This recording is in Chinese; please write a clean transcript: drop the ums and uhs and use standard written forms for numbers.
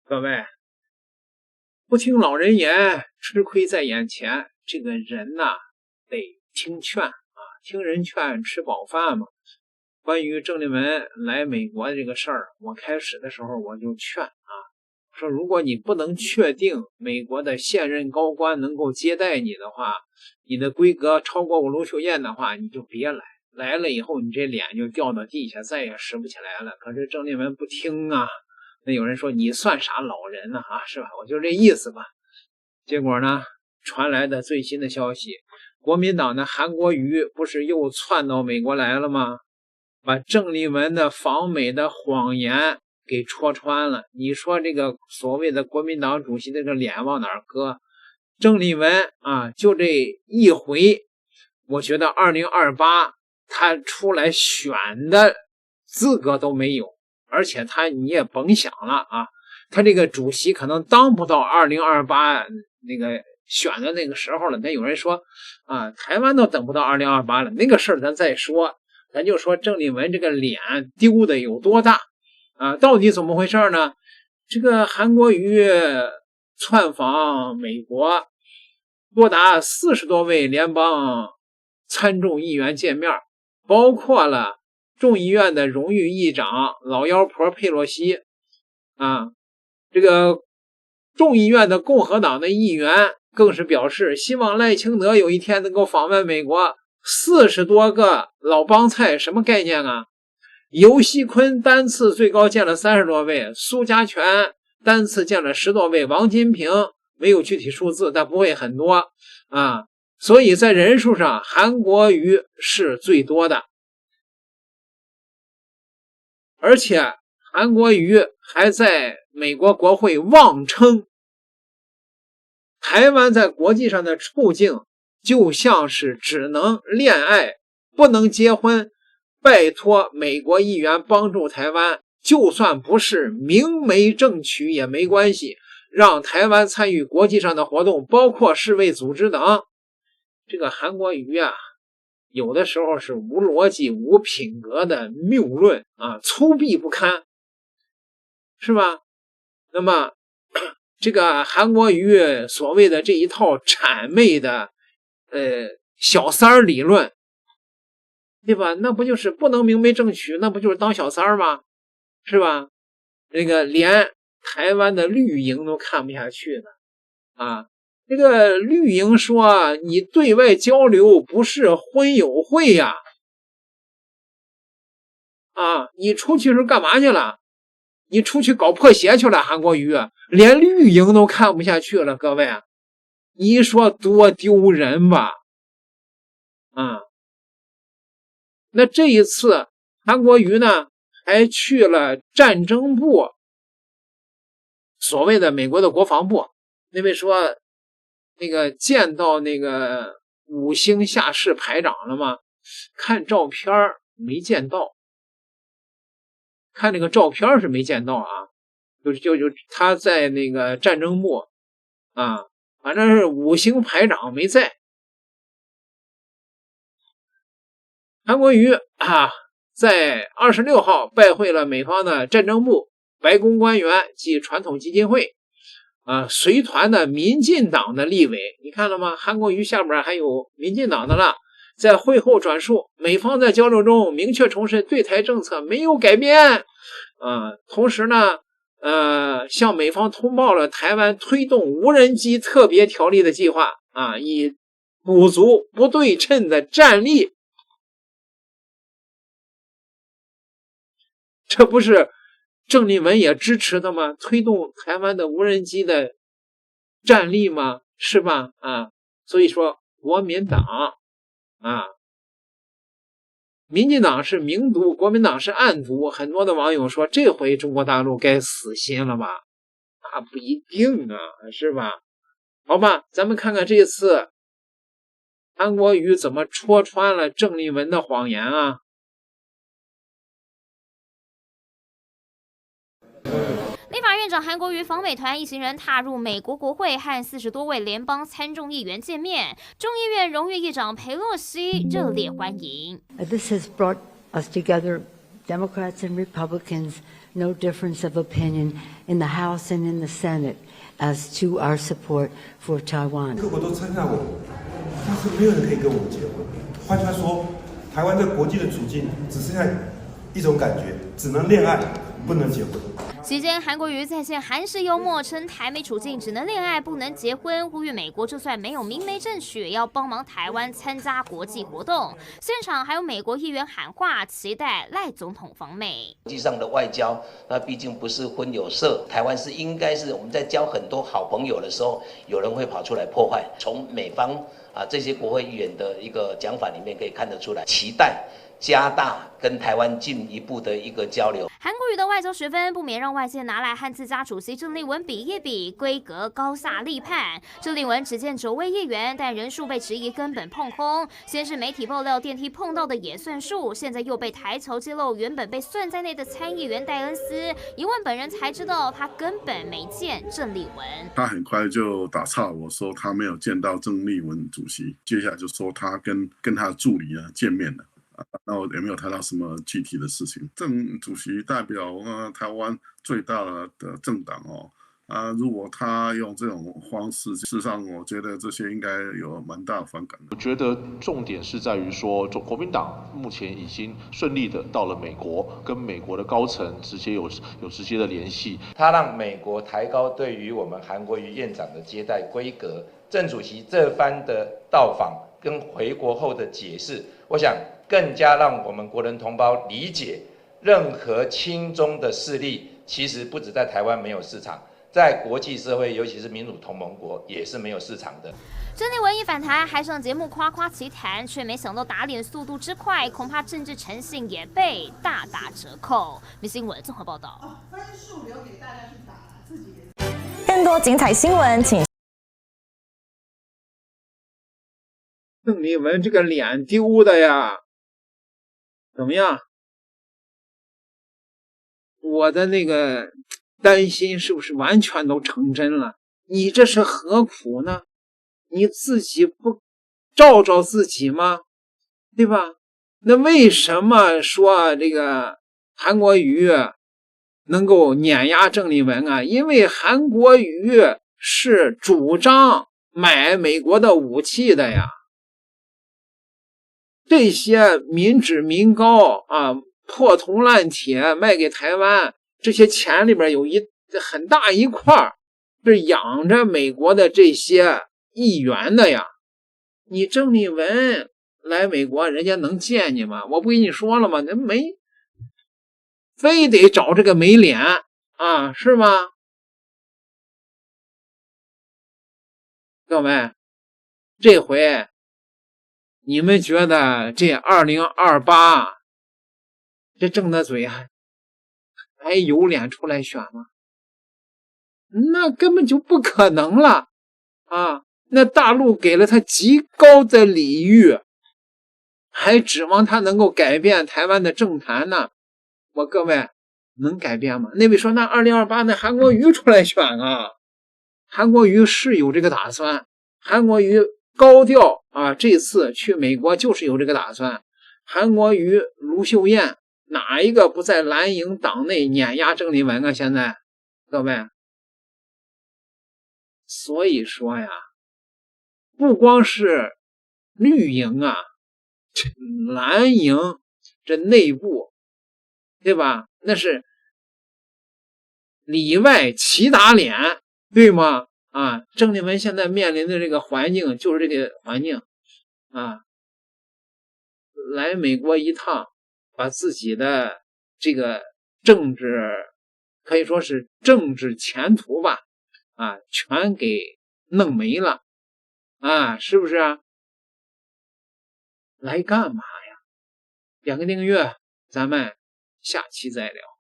各位，不听老人言，吃亏在眼前。这个人呐，得听劝啊，听人劝，吃饱饭嘛。关于郑丽文来美国的这个事儿，我开始的时候我就劝啊，说如果你不能确定美国的现任高官能够接待你的话，你的规格超过我卢秀燕的话，你就别来。来了以后，你这脸就掉到地下，再也拾不起来了。可是郑丽文不听啊。那有人说你算啥老人呢是吧？我就这意思吧。结果呢，传来的最新的消息，国民党的韩国瑜不是又窜到美国来了吗？把郑丽文的访美的谎言给戳穿了。你说这个所谓的国民党主席这个脸往哪儿搁？郑丽文啊，就这一回，我觉得2028他出来选的资格都没有。而且你也甭想了啊，他这个主席可能当不到2028那个选的那个时候了。但有人说啊，台湾都等不到2028了，那个事儿咱再说。咱就说郑丽文这个脸丢的有多大啊？到底怎么回事呢？这个韩国瑜窜访美国，多达40多位联邦参众议员见面，包括了众议院的荣誉议长老妖婆佩洛西啊，这个众议院的共和党的议员更是表示希望赖清德有一天能够访问美国。40多个老帮菜什么概念啊？游锡堃单次最高见了30多位，苏家全单次见了10多位，王金平没有具体数字，但不会很多啊。所以在人数上，韩国瑜是最多的。而且韩国瑜还在美国国会妄称，台湾在国际上的处境就像是只能恋爱不能结婚，拜托美国议员帮助台湾，就算不是明媒正娶也没关系，让台湾参与国际上的活动，包括世卫组织等。这个韩国瑜啊，有的时候是无逻辑无品格的谬论啊，粗鄙不堪，是吧？那么这个韩国瑜所谓的这一套谄媚的小三儿理论，对吧？那不就是不能明媒正娶，那不就是当小三儿吗？是吧？那个连台湾的绿营都看不下去的啊。这个绿营说你对外交流不是婚友会呀，啊，你出去是干嘛去了？你出去搞破鞋去了，韩国瑜连绿营都看不下去了，各位，你说多丢人吧？啊，那这一次韩国瑜呢，还去了战争部，所谓的美国的国防部。那位说那个见到那个5星下士排长了吗？看照片没见到，看那个照片是没见到啊，就他在那个战争部啊，反正是5星排长没在。韩国瑜啊，在26号拜会了美方的战争部、白宫官员及传统基金会随团的民进党的立委。你看了吗？韩国瑜下边还有民进党的了。在会后转述，美方在交流中明确重申对台政策没有改变同时呢向美方通报了台湾推动无人机特别条例的计划以补足不对称的战力。这不是郑丽文也支持的吗？推动台湾的无人机的战力吗？是吧？所以说国民党民进党是明毒，国民党是暗毒。很多的网友说这回中国大陆该死心了吧？那不一定是吧？好吧，咱们看看这次韩国瑜怎么戳穿了郑丽文的谎言啊。立法院长韩国瑜访美团一行人踏入美国国会，和40多位联邦参众议员见面。众议院荣誉议长佩洛西热烈欢迎。This has brought us together, Democrats and Republicans, no difference of opinion in the House and in the Senate as to our support for Taiwan. 各国都参加我们，但是没有人可以跟我们结婚。换句话说，台湾在国际的处境只剩下一种感觉，只能恋爱，不能结婚。期间，韩国瑜再现韩式幽默，称台美处境只能恋爱不能结婚，呼吁美国就算没有明媒正娶，也要帮忙台湾参加国际活动。现场还有美国议员喊话，期待赖总统访美。国际上的外交，那毕竟不是婚有色，台湾是应该是我们在交很多好朋友的时候，有人会跑出来破坏。从美方这些国会议员的一个讲法里面可以看得出来，期待加大跟台湾进一步的一个交流。韩国瑜的外交学分不免让外界拿来和自家主席郑丽文比一比，规格高下立判。郑丽文只见9位议员，但人数被质疑根本碰空。先是媒体爆料电梯碰到的也算数，现在又被台侨揭露原本被算在内的参议员戴恩斯，一问本人才知道他根本没见郑丽文。他很快就打岔，我说他没有见到郑丽文主席，接下来就说他跟他的助理见面了。那我也没有谈到什么具体的事情。郑主席代表台湾最大的政党如果他用这种方式，事实上我觉得这些应该有蛮大的反感的。我觉得重点是在于说，国民党目前已经顺利的到了美国，跟美国的高层直接有直接的联系。他让美国抬高对于我们韩国瑜院长的接待规格。郑主席这番的到访跟回国后的解释，我想更加让我们国人同胞理解，任何亲中的势力其实不止在台湾没有市场，在国际社会，尤其是民主同盟国也是没有市场的。郑丽文一反弹，还上节目夸夸其谈，却没想到打脸速度之快，恐怕政治诚信也被大打折扣。明新闻综合报道。分数留给大家去打，自己更多精彩新闻，请郑丽文这个脸丢的呀！怎么样？我的那个担心是不是完全都成真了？你这是何苦呢？你自己不照照自己吗？对吧？那为什么说这个韩国瑜能够碾压郑丽文啊？因为韩国瑜是主张买美国的武器的呀。这些民脂民膏破铜烂铁卖给台湾，这些钱里边有很大一块是养着美国的这些议员的呀。你郑丽文来美国，人家能见你吗？我不跟你说了吗？那非得找这个没脸是吗？各位，这回你们觉得这2028这郑德嘴还有脸出来选吗？那根本就不可能了那大陆给了他极高的礼遇，还指望他能够改变台湾的政坛呢？各位能改变吗？那位说那2028那韩国瑜出来选韩国瑜是有这个打算，韩国瑜高调这次去美国就是有这个打算。韩国瑜、卢秀燕哪一个不在蓝营党内碾压郑丽文现在各位，所以说呀，不光是绿营蓝营这内部对吧？那是里外齐打脸，对吗？郑丽文现在面临的这个环境就是这个环境来美国一趟，把自己的这个政治可以说是政治前途吧全给弄没了是不是来干嘛呀？2个订阅，咱们下期再聊。